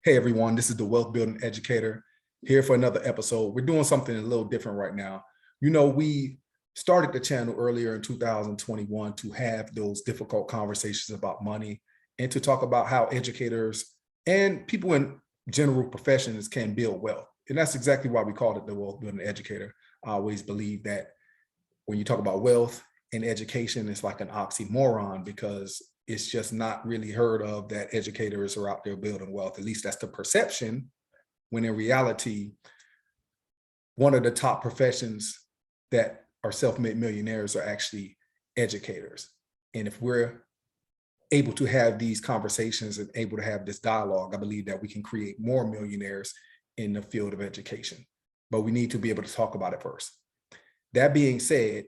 Hey everyone, this is the Wealth Building Educator here for another episode. We're doing something a little different right now. We started the channel earlier in 2021 to have those difficult conversations about money and to talk about how educators and people in general professions can build wealth. And that's exactly why we called it the Wealth Building Educator. I always believe that when you talk about wealth and education, it's like an oxymoron because it's just not really heard of that educators are out there building wealth. At least that's the perception, when in reality, one of the top professions that are self-made millionaires are actually educators. And if we're able to have these conversations and able to have this dialogue, I believe that we can create more millionaires in the field of education. But we need to be able to talk about it first. That being said,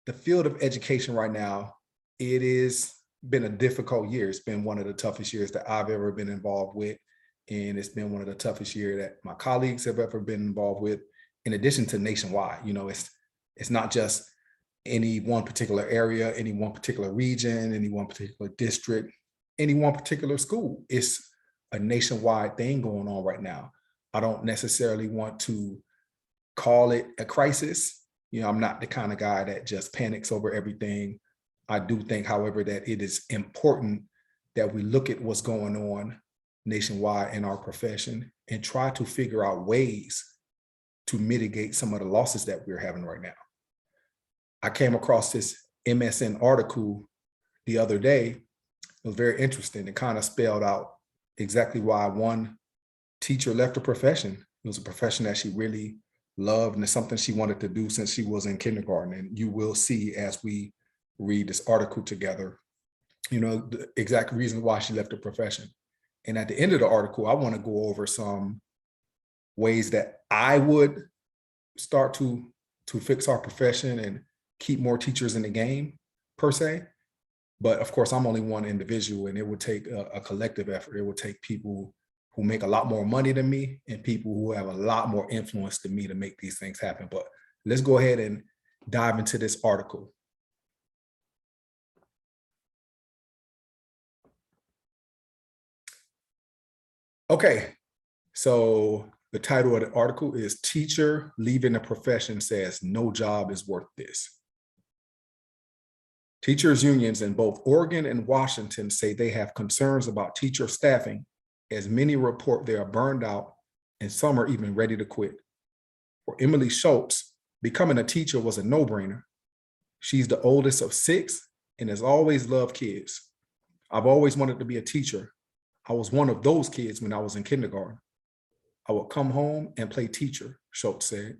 the field of education right now, it is been a difficult year. It's been one of the toughest years that I've ever been involved with. And it's been one of the toughest years that my colleagues have ever been involved with, in addition to nationwide. It's not just any one particular area, any one particular region, any one particular district, any one particular school. It's a nationwide thing going on right now. I don't necessarily want to call it a crisis. I'm not the kind of guy that just panics over everything. I do think, however, that it is important that we look at what's going on nationwide in our profession and try to figure out ways to mitigate some of the losses that we're having right now. I came across this MSN article the other day. It was very interesting. It kind of spelled out exactly why one teacher left the profession. It was a profession that she really loved, and it's something she wanted to do since she was in kindergarten. And you will see as we read this article together, the exact reason why she left the profession. And at the end of the article, I want to go over some ways that I would start to fix our profession and keep more teachers in the game, per se. But of course, I'm only one individual, and it would take a collective effort. It would take people who make a lot more money than me and people who have a lot more influence than me to make these things happen. But let's go ahead and dive into this article. Okay, so the title of the article is "Teacher Leaving the Profession Says No Job is Worth This." Teachers unions in both Oregon and Washington say they have concerns about teacher staffing, as many report they are burned out and some are even ready to quit. For Emily Schultz, becoming a teacher was a no-brainer. She's the oldest of 6 and has always loved kids. I've always wanted to be a teacher. I was one of those kids when I was in kindergarten. I would come home and play teacher, Schultz said.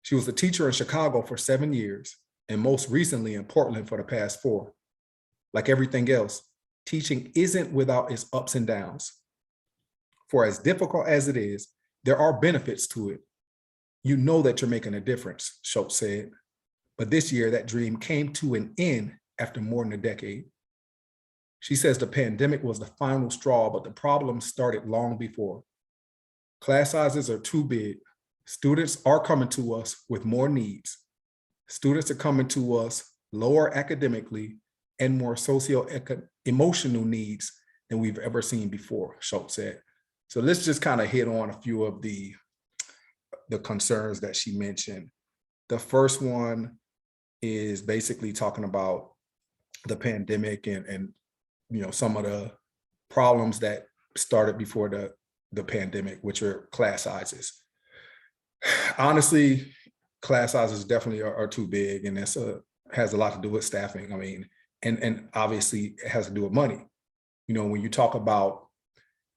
She was a teacher in Chicago for 7 years, and most recently in Portland for the past 4. Like everything else, teaching isn't without its ups and downs. For as difficult as it is, there are benefits to it. You know that you're making a difference, Schultz said. But this year, that dream came to an end after more than a decade. She says the pandemic was the final straw, but the problem started long before. Class sizes are too big. Students are coming to us with more needs. Students are coming to us lower academically and more socio-emotional needs than we've ever seen before, Schultz said. So let's just kind of hit on a few of the concerns that she mentioned. The first one is basically talking about the pandemic and some of the problems that started before the pandemic, which are class sizes. Honestly, class sizes definitely are too big, and that's has a lot to do with staffing. And obviously it has to do with money. When you talk about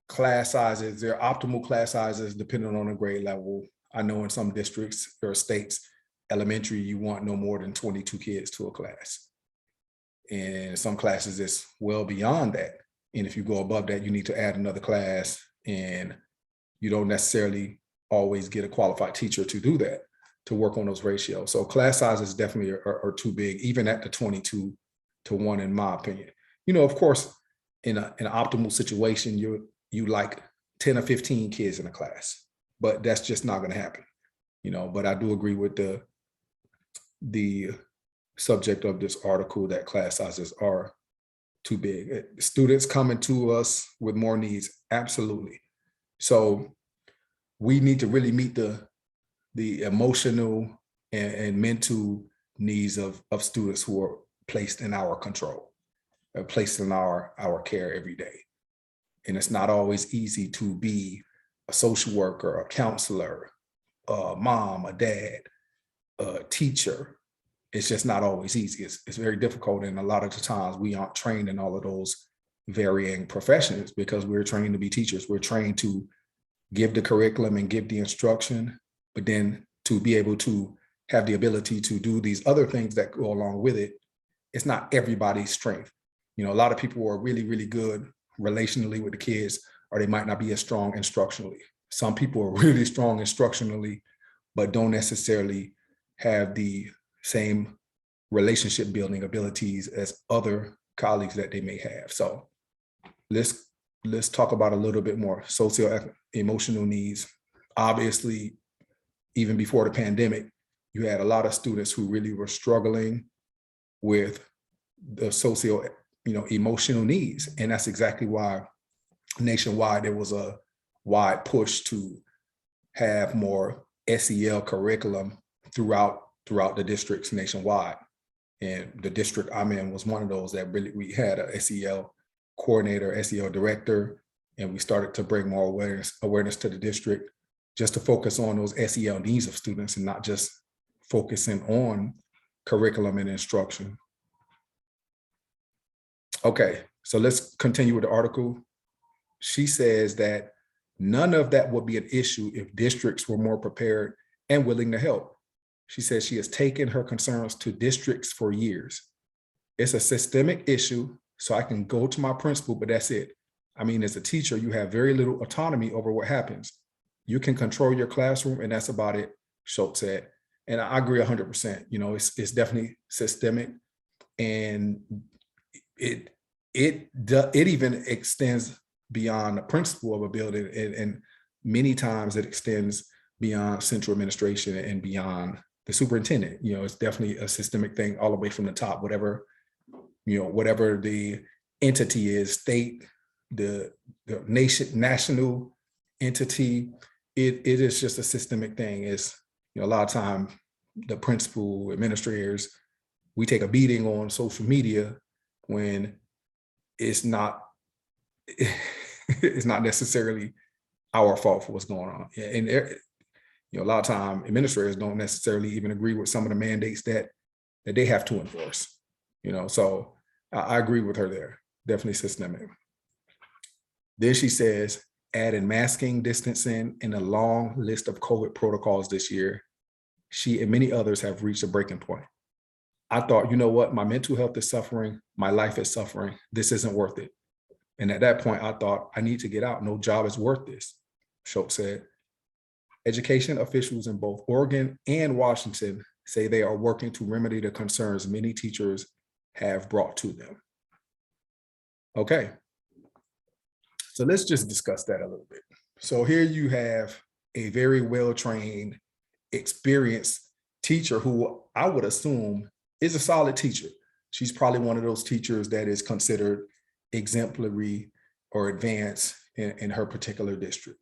class sizes, there are optimal class sizes depending on the grade level. I know in some districts or states, elementary, you want no more than 22 kids to a class. And some classes it's well beyond that. And if you go above that, you need to add another class, and you don't necessarily always get a qualified teacher to do that, to work on those ratios. So class sizes definitely are too big, even at the 22 to 1, in my opinion. Of course, in an optimal situation, you like 10 or 15 kids in a class, but that's just not going to happen. But I do agree with the subject of this article that class sizes are too big. Students coming to us with more needs, absolutely. So we need to really meet the emotional and mental needs of students who are placed in our control, placed in our care every day. And it's not always easy to be a social worker, a counselor, a mom, a dad, a teacher. It's just not always easy. It's very difficult. And a lot of the times we aren't trained in all of those varying professions because we're trained to be teachers. We're trained to give the curriculum and give the instruction, but then to be able to have the ability to do these other things that go along with it, it's not everybody's strength. You know, a lot of people are really, really good relationally with the kids, or they might not be as strong instructionally. Some people are really strong instructionally, but don't necessarily have the same relationship building abilities as other colleagues that they may have. So let's talk about a little bit more socio-emotional needs. Obviously, even before the pandemic, you had a lot of students who really were struggling with the emotional needs. And that's exactly why nationwide, there was a wide push to have more SEL curriculum throughout the districts nationwide. And the district I'm in was one of those that really, we had a SEL coordinator, SEL director, and we started to bring more awareness to the district just to focus on those SEL needs of students and not just focusing on curriculum and instruction. Okay, so let's continue with the article. She says that none of that would be an issue if districts were more prepared and willing to help. She says she has taken her concerns to districts for years. It's a systemic issue, so I can go to my principal, but that's it. I mean, as a teacher, you have very little autonomy over what happens. You can control your classroom, and that's about it, Schultz said. And I agree 100%. You know, it's definitely systemic, and it even extends beyond the principal of a building, and many times it extends beyond central administration and beyond the superintendent. You know, it's definitely a systemic thing all the way from the top, whatever the entity is, state, the national entity, it is just a systemic thing. It's, you know, a lot of time the principal, administrators, we take a beating on social media when it's not necessarily our fault for what's going on. And you know, a lot of time administrators don't necessarily even agree with some of the mandates that they have to enforce. You know, so I agree with her there. Definitely systemic. Then she says, adding masking, distancing, and a long list of COVID protocols this year, she and many others have reached a breaking point. I thought, you know what, my mental health is suffering, my life is suffering, this isn't worth it. And at that point, I thought, I need to get out. No job is worth this, Schultz said. Education officials in both Oregon and Washington say they are working to remedy the concerns many teachers have brought to them. Okay, so let's just discuss that a little bit. So here you have a very well-trained, experienced teacher who I would assume is a solid teacher. She's probably one of those teachers that is considered exemplary or advanced in her particular district.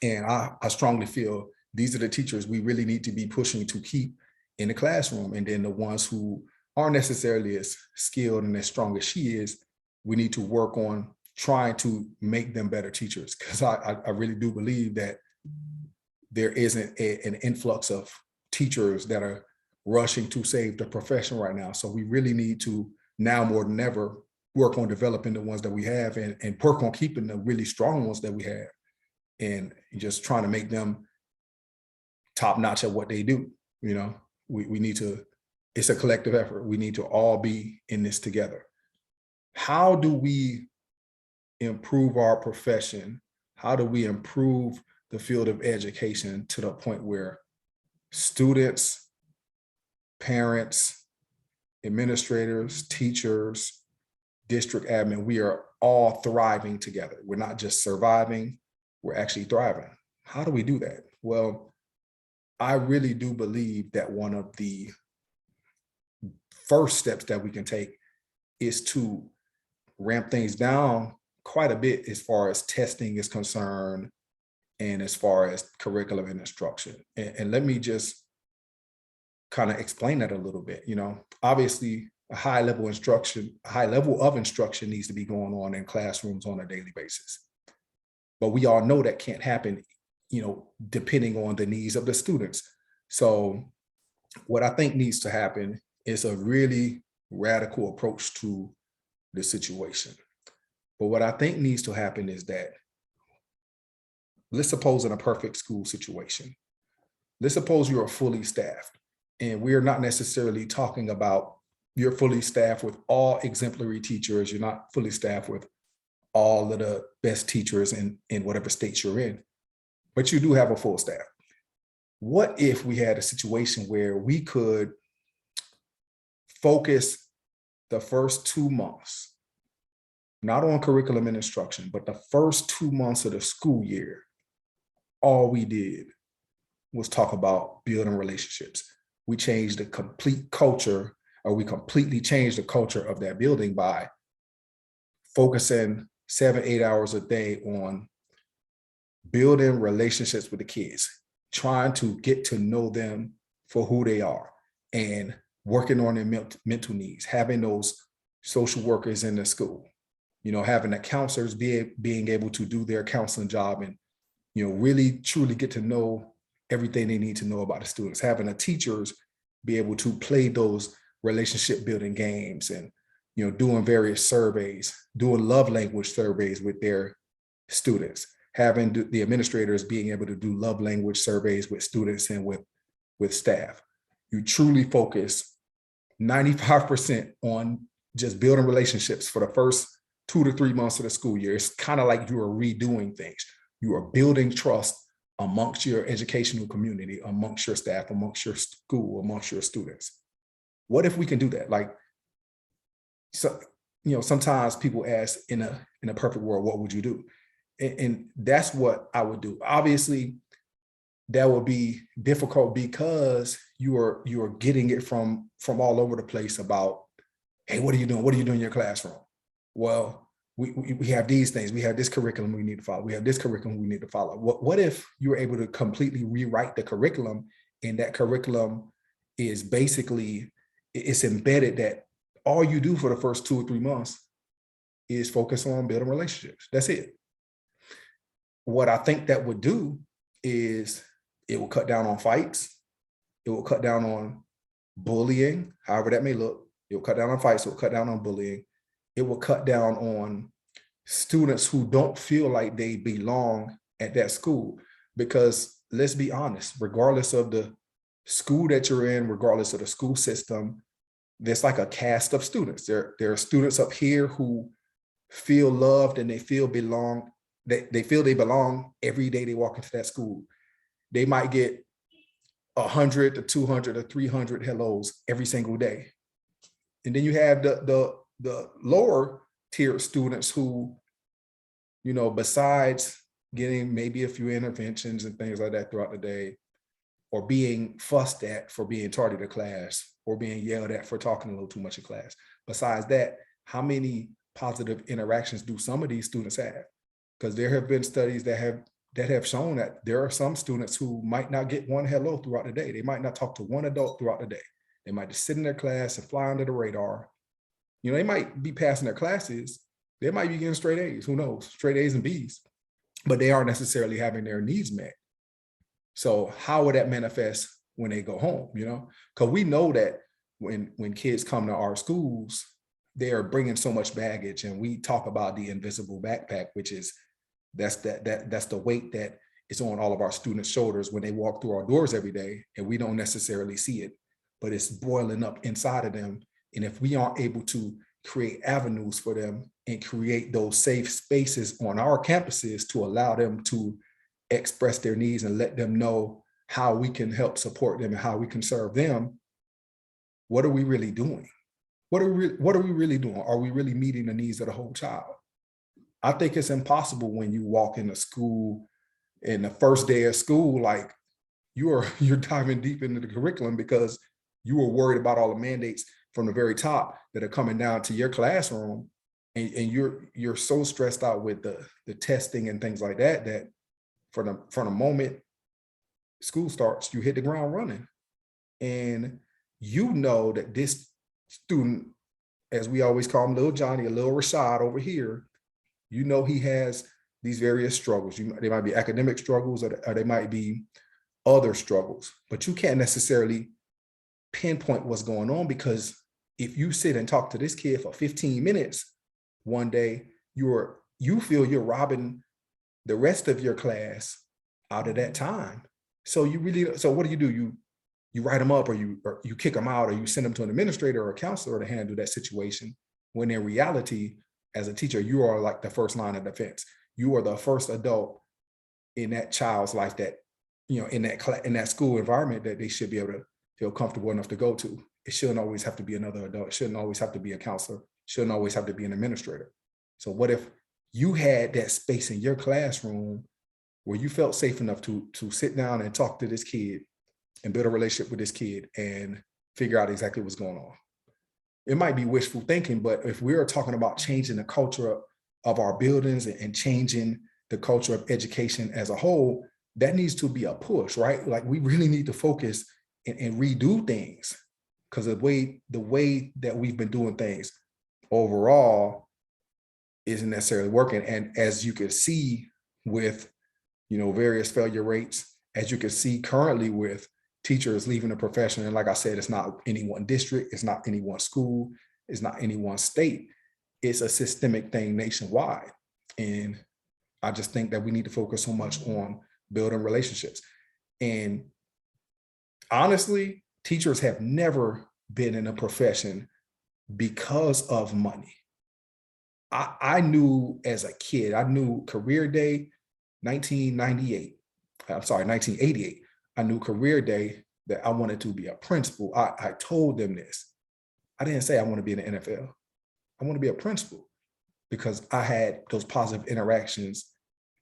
And I strongly feel these are the teachers we really need to be pushing to keep in the classroom. And then the ones who aren't necessarily as skilled and as strong as she is, we need to work on trying to make them better teachers. Because I really do believe that there isn't an influx of teachers that are rushing to save the profession right now. So we really need to, now more than ever, work on developing the ones that we have and work on keeping the really strong ones that we have, and just trying to make them top notch at what they do. You know, we need to, it's a collective effort. We need to all be in this together. How do we improve our profession? How do we improve the field of education to the point where students, parents, administrators, teachers, district admin, we are all thriving together? We're not just surviving, we're actually thriving. How do we do that? Well, I really do believe that one of the first steps that we can take is to ramp things down quite a bit as far as testing is concerned and as far as curriculum and instruction. And let me just kind of explain that a little bit. Obviously a high level of instruction needs to be going on in classrooms on a daily basis. But we all know that can't happen, depending on the needs of the students. So what I think needs to happen is a really radical approach to the situation. But what I think needs to happen is that, let's suppose in a perfect school situation, let's suppose you are fully staffed, and we're not necessarily talking about you're fully staffed with all exemplary teachers. You're not fully staffed with all of the best teachers in whatever state you're in, but you do have a full staff. What if we had a situation where we could focus the first 2 months, not on curriculum and instruction, but the first 2 months of the school year, all we did was talk about building relationships. We changed the complete culture, or we completely changed the culture of that building by focusing 7-8 hours a day on building relationships with the kids, trying to get to know them for who they are, and working on their mental needs, having those social workers in the school, having the counselors being able to do their counseling job and, really truly get to know everything they need to know about the students, having the teachers be able to play those relationship building games and, doing various surveys, doing love language surveys with their students, having the administrators being able to do love language surveys with students and with staff. You truly focus 95% on just building relationships for the first 2 to 3 months of the school year. It's kind of like you are redoing things. You are building trust amongst your educational community, amongst your staff, amongst your school, amongst your students. What if we can do that? So, sometimes people ask, in a perfect world, what would you do? And that's what I would do. Obviously, that would be difficult because you are getting it from all over the place about, hey, what are you doing? What are you doing in your classroom? Well, we have these things. We have this curriculum we need to follow. We have this curriculum we need to follow. What if you were able to completely rewrite the curriculum, and that curriculum is basically, it's embedded that all you do for the first 2 or 3 months is focus on building relationships. That's it. What I think that would do is it will cut down on fights. It will cut down on bullying, however that may look. It will cut down on fights. It will cut down on bullying. It will cut down on students who don't feel like they belong at that school. Because let's be honest, regardless of the school that you're in, regardless of the school system, there's like a cast of students. There are students up here who feel loved and they feel belong. They feel they belong every day they walk into that school. They might get 100 to 200 or 300 hellos every single day. And then you have the lower tier students who, besides getting maybe a few interventions and things like that throughout the day, or being fussed at for being tardy to class, or being yelled at for talking a little too much in class. Besides that, how many positive interactions do some of these students have? Because there have been studies that have shown that there are some students who might not get one hello throughout the day. They might not talk to one adult throughout the day. They might just sit in their class and fly under the radar. They might be passing their classes. They might be getting straight A's, who knows, straight A's and B's, but they aren't necessarily having their needs met. So how would that manifest when they go home, Because we know that when kids come to our schools, they are bringing so much baggage, and we talk about the invisible backpack, which is that's the weight that is on all of our students' shoulders when they walk through our doors every day, and we don't necessarily see it, but it's boiling up inside of them. And if we aren't able to create avenues for them and create those safe spaces on our campuses to allow them to express their needs and let them know how we can help support them and how we can serve them, what are we really doing? What are we really doing? Are we really meeting the needs of the whole child? I think it's impossible when you walk into school in the first day of school, like you're diving deep into the curriculum because you were worried about all the mandates from the very top that are coming down to your classroom, and you're so stressed out with the testing and things like that, that from the moment school starts, you hit the ground running. And you know that this student, as we always call him, little Johnny, a little Rashad over here, you know he has these various struggles. They might be academic struggles, or they might be other struggles, but you can't necessarily pinpoint what's going on, because if you sit and talk to this kid for 15 minutes one day, you feel you're robbing the rest of your class out of that time. So what do? You write them up, or you kick them out, or you send them to an administrator or a counselor to handle that situation, when in reality, as a teacher, you are like the first line of defense. You are the first adult in that child's life that, in that school environment, that they should be able to feel comfortable enough to go to. It shouldn't always have to be another adult. It shouldn't always have to be a counselor. It shouldn't always have to be an administrator. So what if you had that space in your classroom where you felt safe enough to sit down and talk to this kid and build a relationship with this kid and figure out exactly what's going on? It might be wishful thinking, but if we're talking about changing the culture of our buildings and changing the culture of education as a whole, that needs to be a push, right? Like, we really need to focus and redo things, because the way that we've been doing things overall isn't necessarily working. And as you can see with, various failure rates, as you can see currently with teachers leaving the profession, and like I said, it's not any one district, it's not any one school, it's not any one state, it's a systemic thing nationwide. And I just think that we need to focus so much on building relationships. And honestly, teachers have never been in a profession because of money. I knew as a kid, I knew career day 1988. I knew career day that I wanted to be a principal. I told them this. I didn't say I want to be in the NFL. I want to be a principal, because I had those positive interactions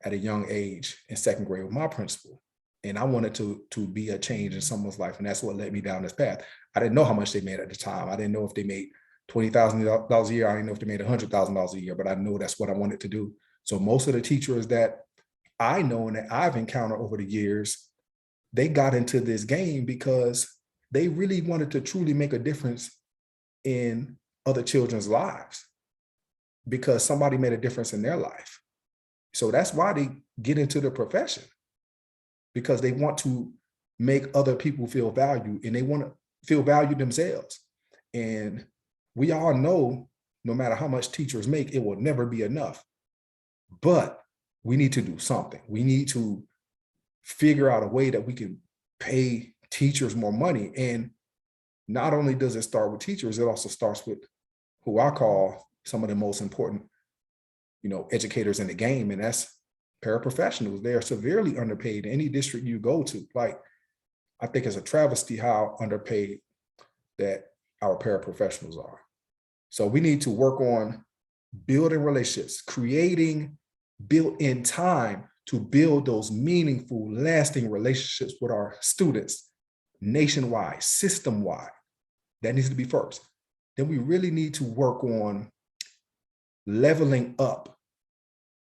at a young age in second grade with my principal. And I wanted to be a change in someone's life. And that's what led me down this path. I didn't know how much they made at the time. I didn't know if they made $20,000 a year. I didn't know if they made $100,000 a year, but I know that's what I wanted to do. So most of the teachers that I know and that I've encountered over the years, they got into this game because they really wanted to truly make a difference in other children's lives, because somebody made a difference in their life. So that's why they get into the profession, because they want to make other people feel valued, and they want to feel valued themselves. And we all know, no matter how much teachers make, it will never be enough. But we need to do something. We need to figure out a way that we can pay teachers more money. And not only does it start with teachers, it also starts with who I call some of the most important, educators in the game, and that's paraprofessionals. They are severely underpaid in any district you go to. Like, I think it's a travesty how underpaid that our paraprofessionals are. So we need to work on building relationships, creating built-in time to build those meaningful, lasting relationships with our students nationwide, system-wide. That needs to be first. Then we really need to work on leveling up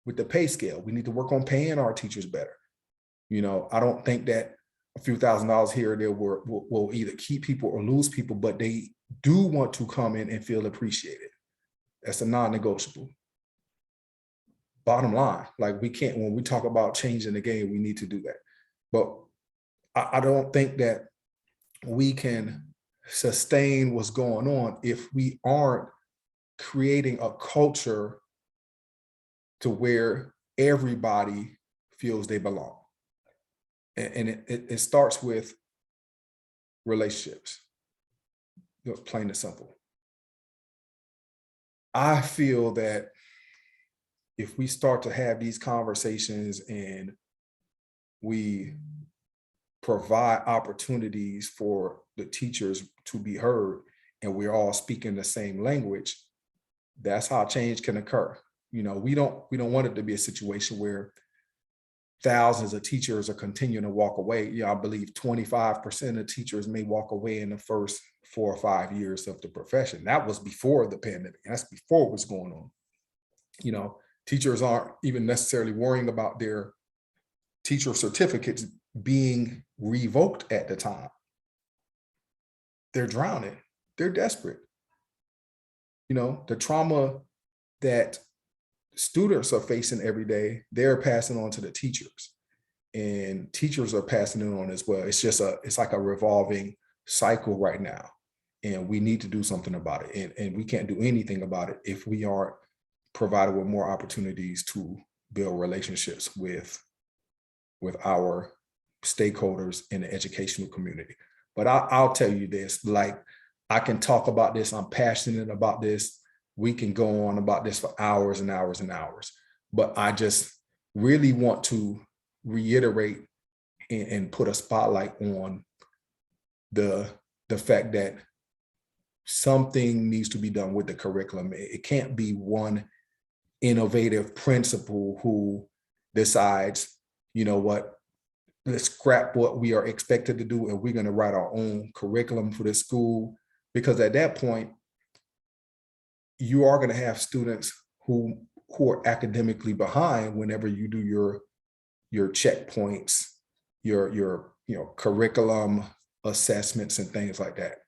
with the pay scale. We need to work on paying our teachers better. I don't think that a few $1,000s here or there will either keep people or lose people, but they do want to come in and feel appreciated. That's a non-negotiable. Bottom line, like, we can't, when we talk about changing the game, we need to do that. But I don't think that we can sustain what's going on if we aren't creating a culture to where everybody feels they belong. And it starts with relationships, plain and simple. I feel that if we start to have these conversations and we provide opportunities for the teachers to be heard, and we're all speaking the same language, that's how change can occur. We don't want it to be a situation where thousands of teachers are continuing to walk away. I believe 25% of teachers may walk away in the first 4 or 5 years of the profession. That was before the pandemic. That's before what's going on. Teachers aren't even necessarily worrying about their teacher certificates being revoked at the time. They're drowning. They're desperate. The trauma that students are facing every day, they're passing on to the teachers, and teachers are passing it on as well. It's like a revolving cycle right now, and we need to do something about it. And we can't do anything about it if we aren't provided with more opportunities to build relationships with our stakeholders in the educational community. But I'll tell you this, like, I can talk about this. I'm passionate about this. We can go on about this for hours and hours and hours. But I just really want to reiterate and put a spotlight on the fact that something needs to be done with the curriculum. It can't be one innovative principal who decides, let's scrap what we are expected to do and we're going to write our own curriculum for this school. Because at that point, you are going to have students who are academically behind whenever you do your checkpoints, your curriculum assessments and things like that.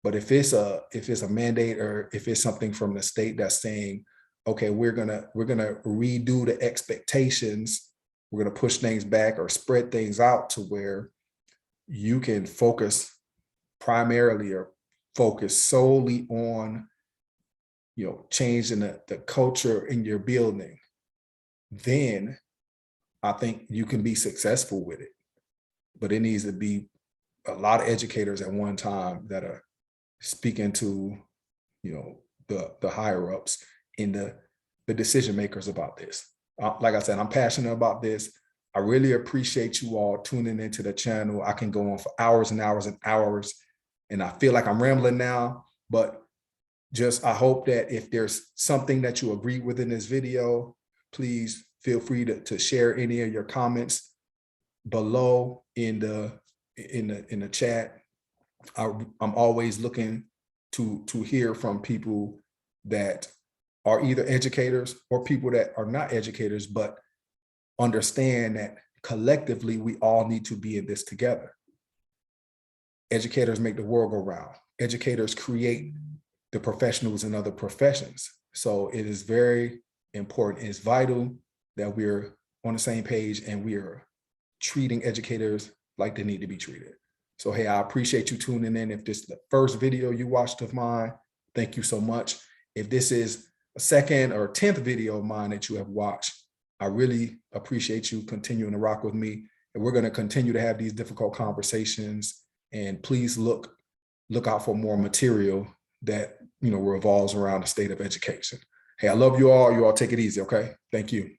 But if it's a mandate, or if it's something from the state that's saying, okay, we're gonna redo the expectations, we're gonna push things back or spread things out to where you can focus primarily or focus solely on changing the culture in your building, then I think you can be successful with it. But it needs to be a lot of educators at one time that are speaking to the higher ups and the decision makers about this. Like I said, I'm passionate about this. I really appreciate you all tuning into the channel. I can go on for hours and hours and hours, and I feel like I'm rambling now, but I hope that if there's something that you agree with in this video, please feel free to share any of your comments below in the chat. I'm always looking to hear from people that are either educators or people that are not educators, but understand that collectively we all need to be in this together. Educators make the world go round. Educators create the professionals in other professions. So it is very important. It's vital that we're on the same page and we are treating educators like they need to be treated. So, hey, I appreciate you tuning in. If this is the first video you watched of mine, thank you so much. If this is a second or 10th video of mine that you have watched, I really appreciate you continuing to rock with me. And we're going to continue to have these difficult conversations. And please look out for more material that revolves around the state of education. Hey, I love you all. You all take it easy, okay? Thank you.